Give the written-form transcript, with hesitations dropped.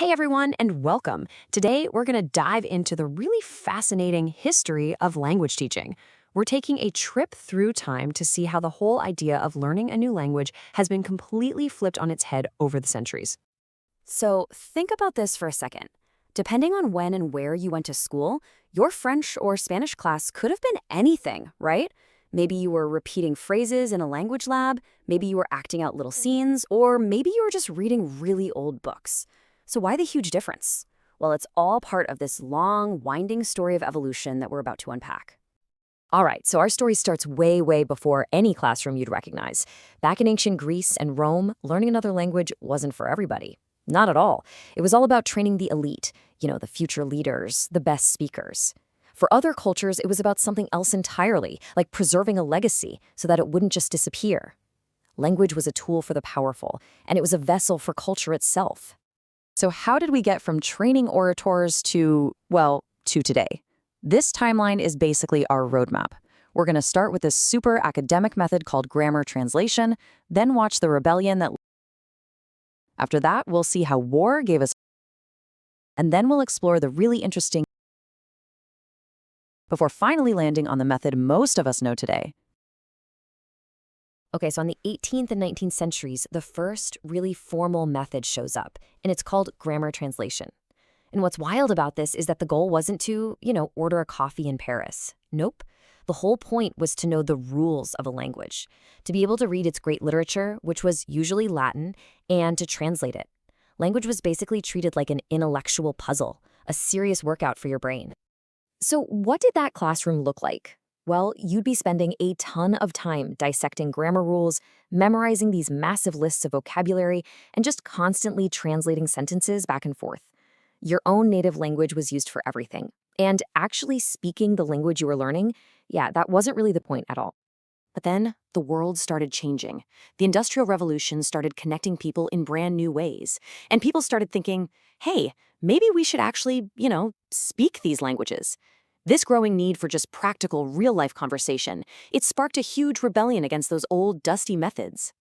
Hey everyone, and welcome. Today, we're going to dive into the really fascinating history of language teaching. We're taking a trip through time to see how the whole idea of learning a new language has been completely flipped on its head over the centuries. So think about this for a second. Depending on when and where you went to school, your French or Spanish class could have been anything, right? Maybe you were repeating phrases in a language lab, maybe you were acting out little scenes, or maybe you were just reading really old books. So why the huge difference? Well, it's all part of this long, winding story of evolution that we're about to unpack. All right, so our story starts way, way before any classroom you'd recognize. Back in ancient Greece and Rome, learning another language wasn't for everybody. Not at all. It was all about training the elite, the future leaders, the best speakers. For other cultures, it was about something else entirely, like preserving a legacy so that it wouldn't just disappear. Language was a tool for the powerful, and it was a vessel for culture itself. So how did we get from training orators to today? This timeline is basically our roadmap. We're going to start with this super academic method called grammar translation, then watch the rebellion that... After that, we'll see how war gave us... And then we'll explore the really interesting... before finally landing on the method most of us know today. Okay, so in the 18th and 19th centuries, the first really formal method shows up, and it's called grammar translation. And what's wild about this is that the goal wasn't to, order a coffee in Paris. Nope. The whole point was to know the rules of a language, to be able to read its great literature, which was usually Latin, and to translate it. Language was basically treated like an intellectual puzzle, a serious workout for your brain. So what did that classroom look like? Well, you'd be spending a ton of time dissecting grammar rules, memorizing these massive lists of vocabulary, and just constantly translating sentences back and forth. Your own native language was used for everything. And actually speaking the language you were learning, that wasn't really the point at all. But then the world started changing. The Industrial Revolution started connecting people in brand new ways. And people started thinking, hey, maybe we should actually, speak these languages. This growing need for just practical, real-life conversation, it sparked a huge rebellion against those old, dusty methods.